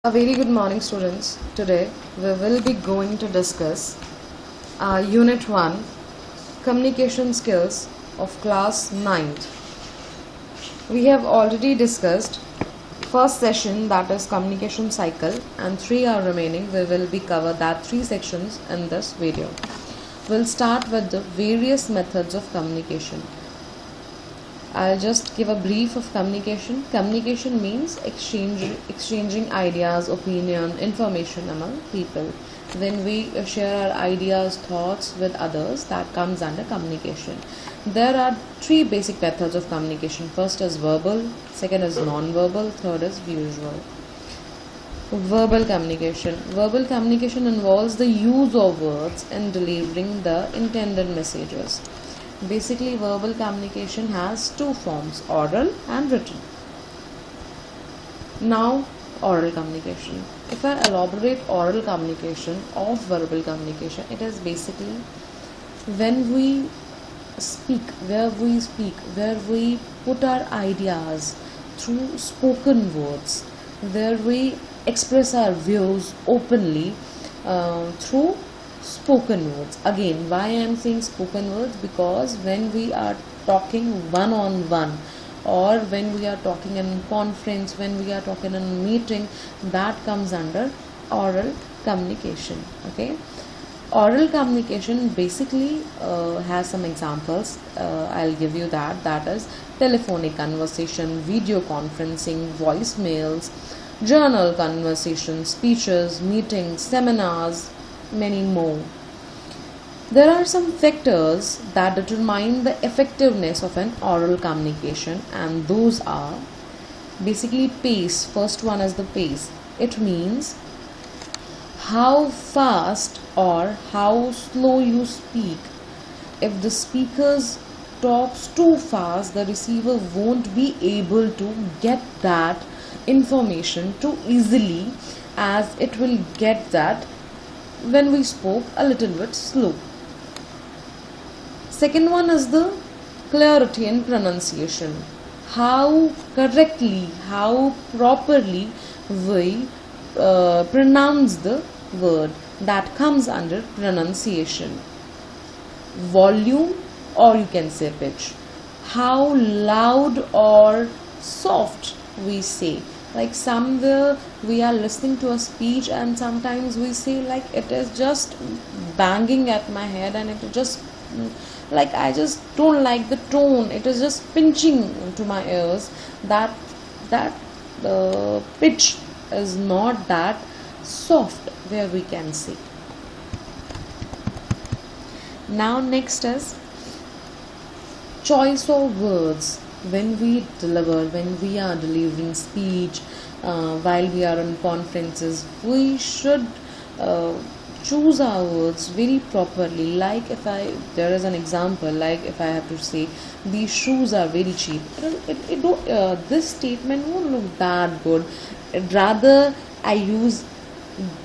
A very good morning, students. Today we will be going to discuss Unit 1 Communication Skills of Class 9th. We have already discussed first session, that is communication cycle, and 3 are remaining. We will be cover that 3 sections in this video. We'll start with the various methods of communication. I'll just give a brief of communication. Communication means exchanging ideas, opinion, information among people. When we share our ideas, thoughts with others, that comes under communication. There are 3 basic methods of communication. First is verbal, second is non-verbal, third is visual. Verbal communication. Verbal communication involves the use of words in delivering the intended messages. Basically, verbal communication has 2 forms, oral and written. Now, oral communication. If I elaborate oral communication of verbal communication, it is basically when we speak, where we put our ideas through spoken words, where we express our views openly through spoken words. Again, why I am saying spoken words? Because when we are talking one on one, or when we are talking in conference, when we are talking in a meeting, that comes under oral communication. Okay, oral communication basically has some examples. I'll give you that is telephonic conversation, video conferencing, voicemails, journal conversations, speeches, meetings, seminars, many more. There are some factors that determine the effectiveness of an oral communication, and those are basically pace. First one is the pace. It means how fast or how slow you speak. If the speaker talks too fast, the receiver won't be able to get that information too easily as it will get that when we spoke a little bit slow. Second one is the clarity and pronunciation. How correctly, how properly we pronounce the word, that comes under pronunciation. Volume, or you can say pitch. How loud or soft we say. Like somewhere we are listening to a speech and sometimes we say like it is just banging at my head, and it just like I just don't like the tone, it is just pinching to my ears. That pitch is not that soft, where we can say. Now next is choice of words. When we are delivering speech, while we are on conferences, we should choose our words very properly. Like there is an example, like if I have to say these shoes are very cheap, this statement won't look that good. Rather I use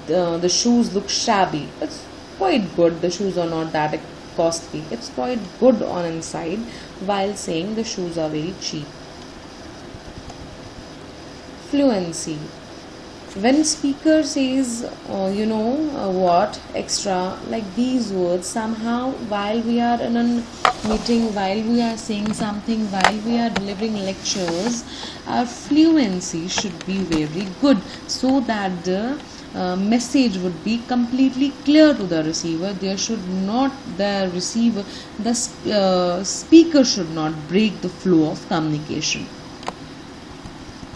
the shoes look shabby. It's quite good, the shoes are not that costly, it's quite good on inside, while saying the shoes are very cheap. Fluency. When speaker says what extra, like these words, somehow while we are in a meeting, while we are saying something, while we are delivering lectures, our fluency should be very good, so that the message would be completely clear to the receiver. The speaker should not break the flow of communication.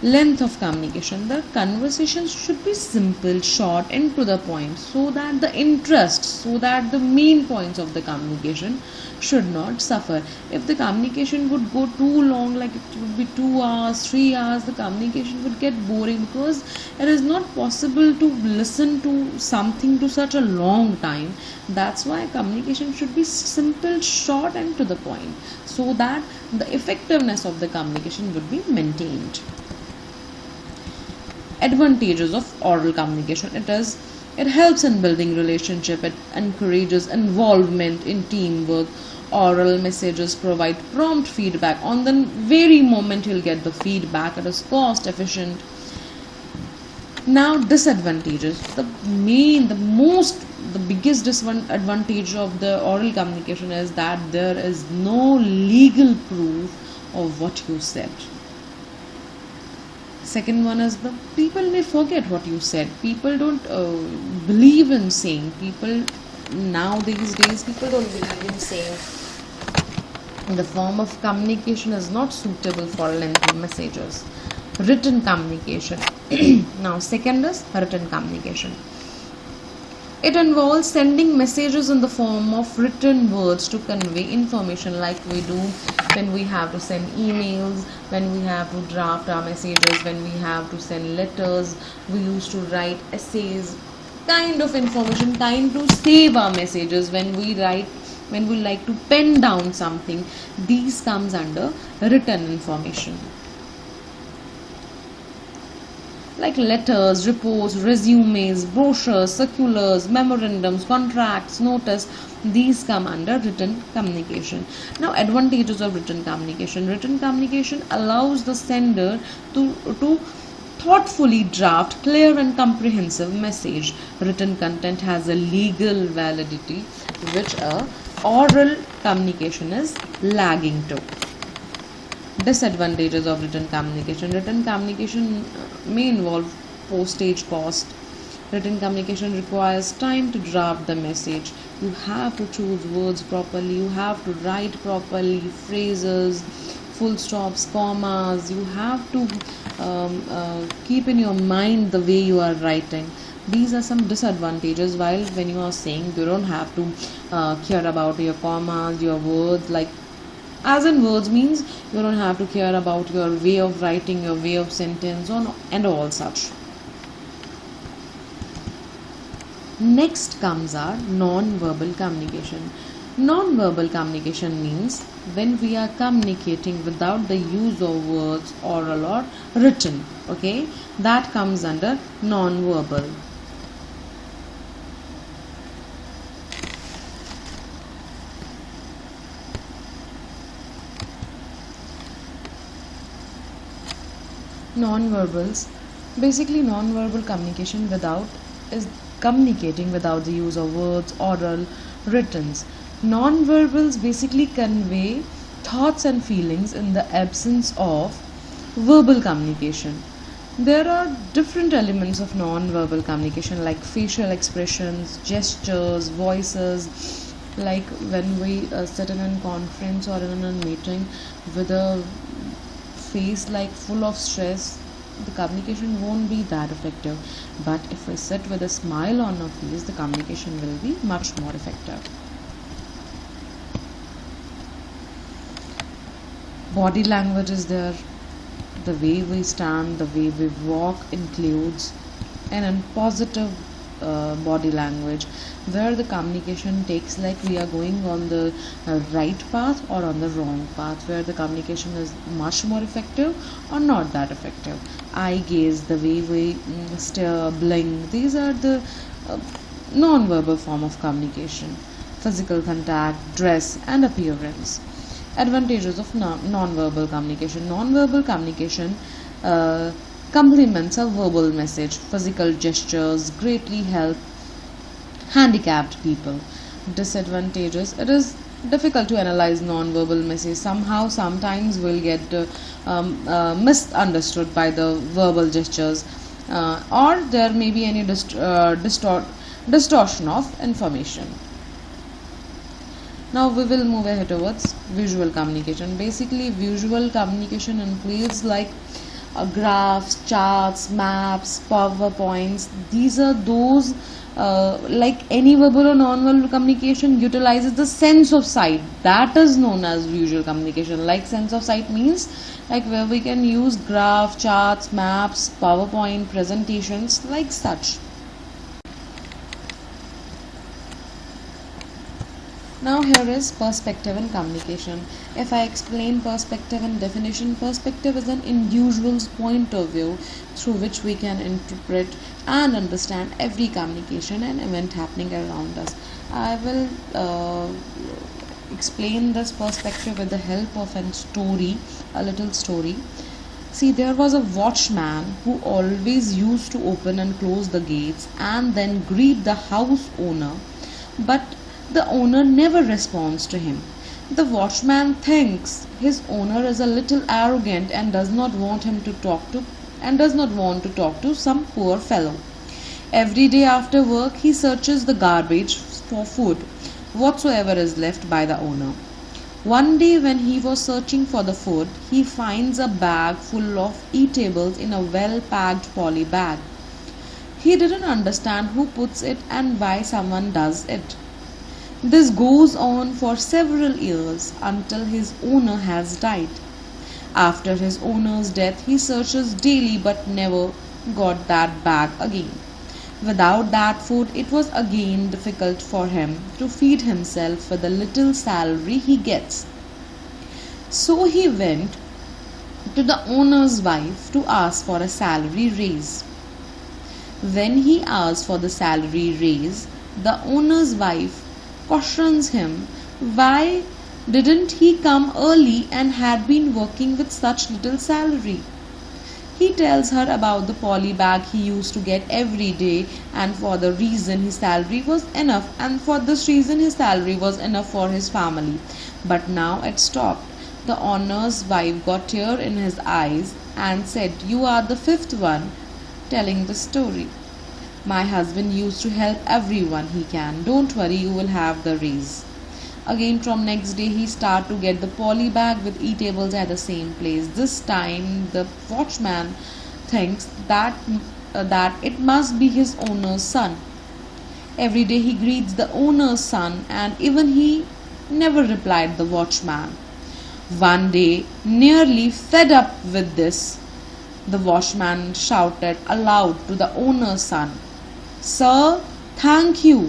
Length of communication. The conversation should be simple, short and to the point, so that the main points of the communication should not suffer. If the communication would go too long, like it would be 2 hours, 3 hours, the communication would get boring, because it is not possible to listen to something to such a long time. That's why communication should be simple, short and to the point, so that the effectiveness of the communication would be maintained. Advantages of oral communication. It helps in building relationship, it encourages involvement in teamwork. Oral messages provide prompt feedback on the very moment you'll get the feedback. It is cost efficient. Now disadvantages. The biggest disadvantage of the oral communication is that there is no legal proof of what you said. Second one is the people may forget what you said. People don't believe in saying. People now these days people don't believe in saying. The form of communication is not suitable for lengthy messages. Written communication. Now second is written communication. It involves sending messages in the form of written words to convey information, like we do when we have to send emails, when we have to draft our messages, when we have to send letters, we used to write essays, kind of information, kind to save our messages. When we like to pen down something, these comes under written information. Like letters, reports, resumes, brochures, circulars, memorandums, contracts, notice, these come under written communication. Now advantages of written communication. Written communication allows the sender to thoughtfully draft clear and comprehensive message. Written content has a legal validity which a oral communication is lagging to. Disadvantages of written communication. Written communication may involve postage cost. Written communication requires time to draft the message. You have to choose words properly, you have to write properly, phrases, full stops, commas. You have to keep in your mind the way you are writing. These are some disadvantages. While when you are saying, you don't have to care about your commas, your words, like as in words means you don't have to care about your way of writing, your way of sentence, and all such. Next comes our non-verbal communication. Non-verbal communication means when we are communicating without the use of words, oral or written. Okay, that comes under non-verbal. Non-verbals, basically non-verbal communication is communicating without the use of words, oral, writtens. Non-verbals basically convey thoughts and feelings in the absence of verbal communication. There are different elements of non-verbal communication, like facial expressions, gestures, voices. Like when we sit in a conference or in a meeting with a face like full of stress, the communication won't be that effective. But if we sit with a smile on our face, the communication will be much more effective. Body language is there. The way we stand, the way we walk includes an positive body language, where the communication takes, like we are going on the right path or on the wrong path, where the communication is much more effective or not that effective. Eye gaze, the way we stare, blink, these are the non-verbal form of communication. Physical contact, dress and appearance. Advantages of non-verbal communication. Non-verbal communication complements a verbal message. Physical gestures greatly help handicapped people. Disadvantages: it is difficult to analyze non-verbal message. Sometimes we'll get misunderstood by the verbal gestures, or there may be any distortion of information. Now we will move ahead towards visual communication. Basically, visual communication includes like graphs, charts, maps, PowerPoints. These are those like any verbal or non-verbal communication utilizes the sense of sight. That is known as visual communication. Like sense of sight means like where we can use graph, charts, maps, PowerPoint, presentations, like such. Now here is perspective in communication. If I explain perspective in definition, perspective is an individual's point of view through which we can interpret and understand every communication and event happening around us. I will explain this perspective with the help of a little story. See, there was a watchman who always used to open and close the gates and then greet the house owner, but the owner never responds to him. The watchman thinks his owner is a little arrogant and does not want to talk to some poor fellow. Every day after work he searches the garbage for food, whatsoever is left by the owner. One day when he was searching for the food, he finds a bag full of eatables in a well-packed poly bag. He didn't understand who puts it and why someone does it. This goes on for several years until his owner has died. After his owner's death, he searches daily but never got that bag again. Without that food, it was again difficult for him to feed himself with the little salary he gets. So he went to the owner's wife to ask for a salary raise. When he asked for the salary raise, the owner's wife cautions him why didn't he come early and had been working with such little salary. He tells her about the poly bag he used to get every day, and for the reason his salary was enough, and for this reason his salary was enough for his family. But now it stopped. The owner's wife got tear in his eyes and said, "You are the fifth one telling the story. My husband used to help everyone he can. Don't worry, you will have the raise." Again from next day he start to get the poly bag with eatables at the same place. This time the watchman thinks that it must be his owner's son. Every day he greets the owner's son and even he never replied the watchman. One day, nearly fed up with this, the watchman shouted aloud to the owner's son, "Sir, thank you."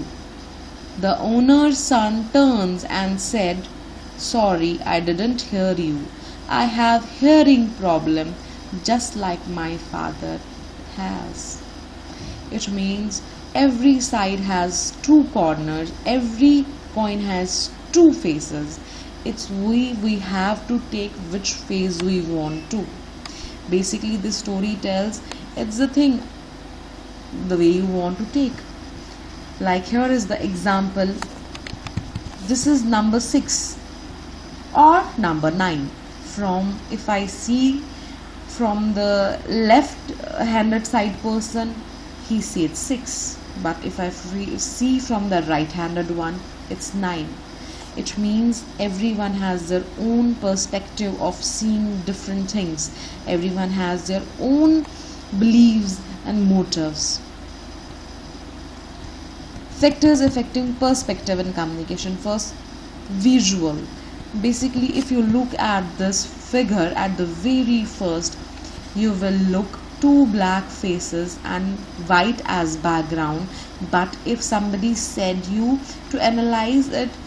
The owner's son turns and said, "Sorry, I didn't hear you. I have hearing problem just like my father has." It means every side has two corners, every coin has two faces. It's we have to take which face we want to. Basically this story tells it's the thing, the way you want to take. Like here is the example. This is number 6 or number 9. If I see from the left handed side person, he said 6, but if I see from the right handed one, it's 9. It means everyone has their own perspective of seeing different things. Everyone has their own beliefs and motives. Factors affecting perspective in communication. First, visual. Basically, if you look at this figure at the very first, you will look two black faces and white as background. But if somebody said you to analyze it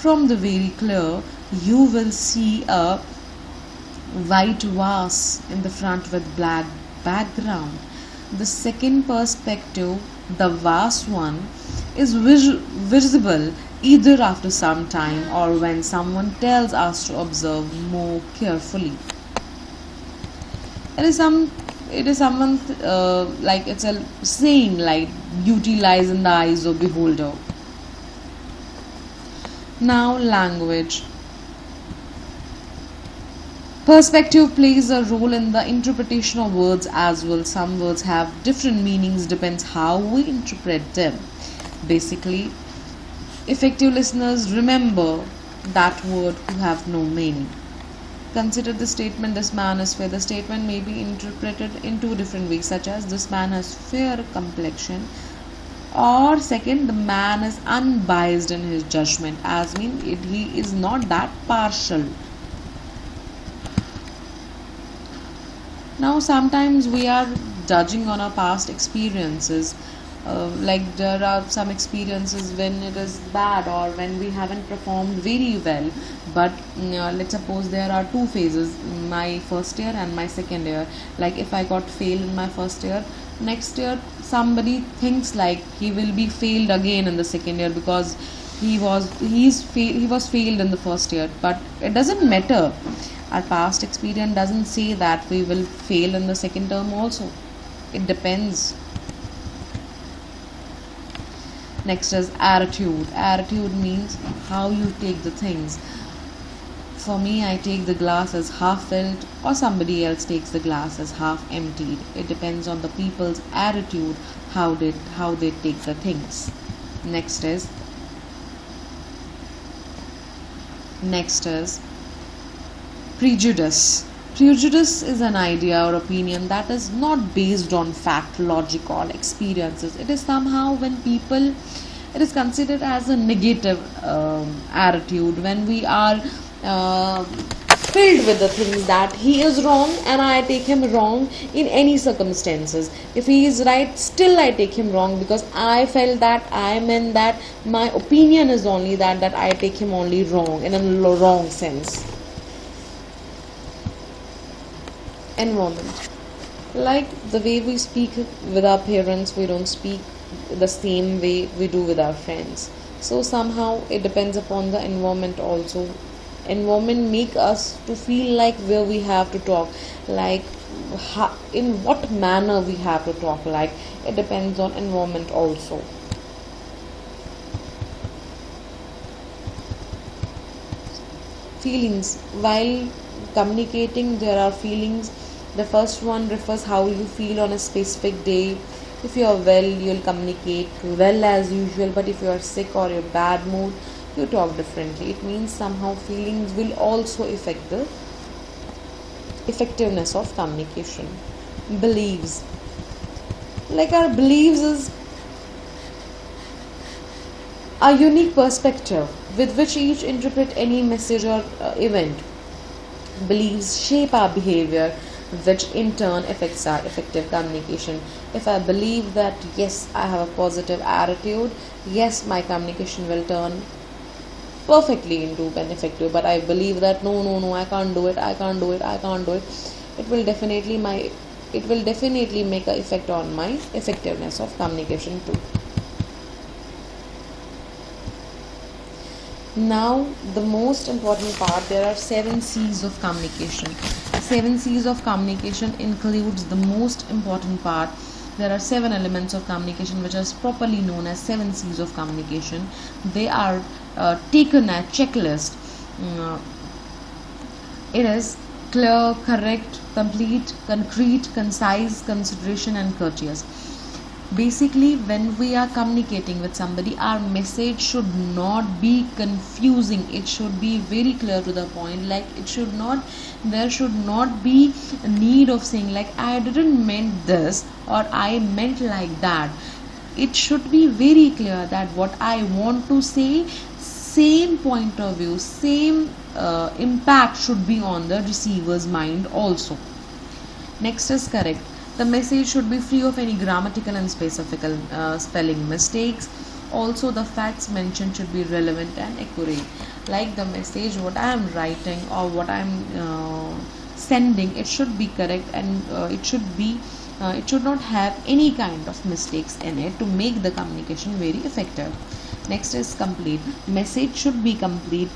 from the very clear, you will see a white vase in the front with black background. The second perspective, the vase one, is visible either after some time or when someone tells us to observe more carefully. It is someone like it's a saying like beauty lies in the eyes of beholder. Now language. Perspective plays a role in the interpretation of words as well. Some words have different meanings, depends how we interpret them. Basically, effective listeners remember that word who have no meaning. Consider the statement, "This man is fair." The statement may be interpreted in two different ways, such as "This man has fair complexion," or second, "The man is unbiased in his judgment," as mean he is not that partial. Now sometimes we are judging on our past experiences. Like there are some experiences when it is bad or when we haven't performed very well, but let's suppose there are two phases, my first year and my second year. Like if I got failed in my first year, next year somebody thinks like he will be failed again in the second year because he was failed in the first year. But it doesn't matter. Our past experience doesn't say that we will fail in the second term also. It depends. Next is attitude. Attitude means how you take the things. For me, I take the glass as half filled, or somebody else takes the glass as half emptied. It depends on the people's attitude, how they take the things. Next is prejudice. Prejudice is an idea or opinion that is not based on fact, logic, or experiences. It is somehow when people, it is considered as a negative attitude when we are filled with the things that he is wrong and I take him wrong in any circumstances. If he is right, still I take him wrong because I felt that, I meant that, my opinion is only that I take him only wrong in a wrong sense. Environment. Like the way we speak with our parents, we don't speak the same way we do with our friends. So somehow it depends upon the environment also. Environment make us to feel like where we have to talk, like in what manner we have to talk, like it depends on environment also. Feelings. While communicating, there are feelings. The first one refers how you feel on a specific day. If you are well, you'll communicate well as usual, but if you are sick or in bad mood, you talk differently. It means somehow feelings will also affect the effectiveness of communication. Beliefs. Like our beliefs is a unique perspective with which each interpret any message or event. Beliefs shape our behavior, which in turn affects our effective communication. If I believe that yes, I have a positive attitude, yes, my communication will turn perfectly into an effective, but I believe that no, I can't do it, it will definitely make an effect on my effectiveness of communication too. Now the most important part, there are 7 C's of communication. 7 C's of communication includes the most important part. There are 7 elements of communication which are properly known as 7 C's of communication. They are taken as checklist. It is clear, correct, complete, concrete, concise, consideration, and courteous. Basically, when we are communicating with somebody, our message should not be confusing. It should be very clear to the point. Like there should not be a need of saying like I didn't meant this or I meant like that. It should be very clear that what I want to say, same point of view, same impact should be on the receiver's mind also. Next is correct. The message should be free of any grammatical and specifical spelling mistakes. Also, the facts mentioned should be relevant and accurate. Like the message, what I am writing or what I am sending, it should be correct and it should not have any kind of mistakes in it to make the communication very effective. Next is complete. Message should be complete.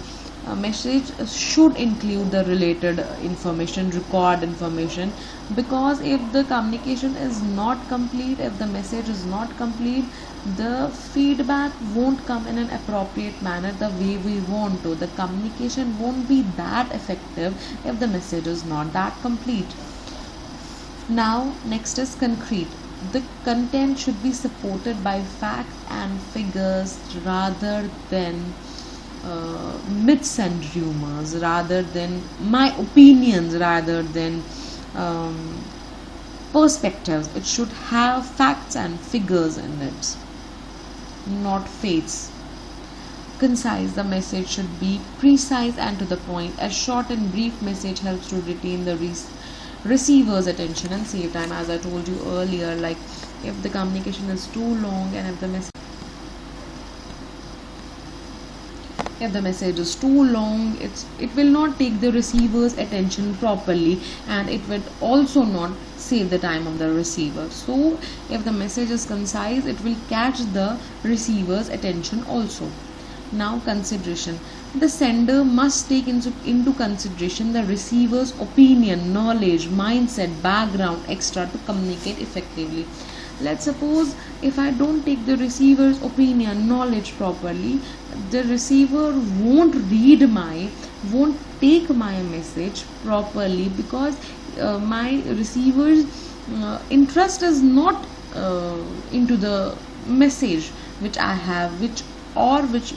A message should include the related information, record information, because if the communication is not complete, if the message is not complete, the feedback won't come in an appropriate manner the way we want to. The communication won't be that effective if the message is not that complete. Now next is concrete. The content should be supported by facts and figures rather than myths and rumors, rather than my opinions, rather than perspectives. It should have facts and figures in it, not faiths. Concise. The message should be precise and to the point. A short and brief message helps to retain the receiver's attention and save time. As I told you earlier, like if the communication is too long and if the message is too long, it will not take the receiver's attention properly and it will also not save the time of the receiver. So if the message is concise, it will catch the receiver's attention also. Now consideration. The sender must take into consideration the receiver's opinion, knowledge, mindset, background, etc. to communicate effectively. Let's suppose if I don't take the receiver's opinion, knowledge properly, the receiver won't take my message properly, because my receiver's interest is not into the message which I have, which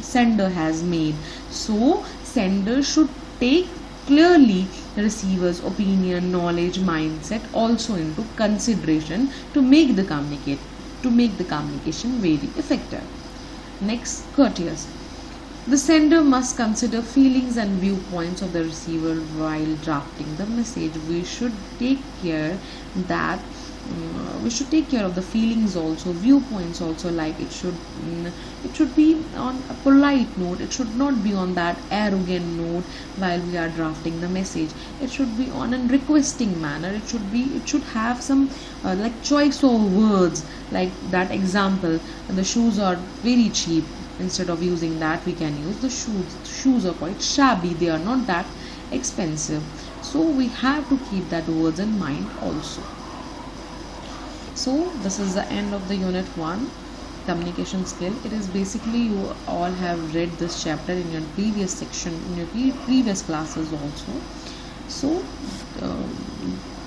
sender has made. So sender should take clearly receiver's opinion, knowledge, mindset also into consideration to make the communication very effective. Next, courteous. The sender must consider feelings and viewpoints of the receiver while drafting the message. We should take care of the feelings also, viewpoints also. Like it should be on a polite note. It should not be on that arrogant note while we are drafting the message. It should be on a requesting manner. It should have some like choice of words, like that example, the shoes are very cheap. Instead of using that, we can use the shoes are quite shabby, they are not that expensive. So we have to keep that words in mind also. So this is the end of the unit 1, communication skill. It is basically, you all have read this chapter in your previous section, in your previous classes also. So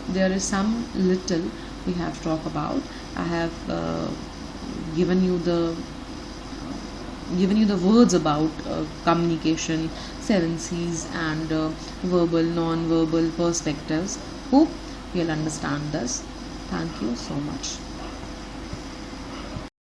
there is some little we have talked about. I have given you the words about communication, 7 C's, and verbal, non-verbal perspectives. Hope you'll understand this. Thank you so much.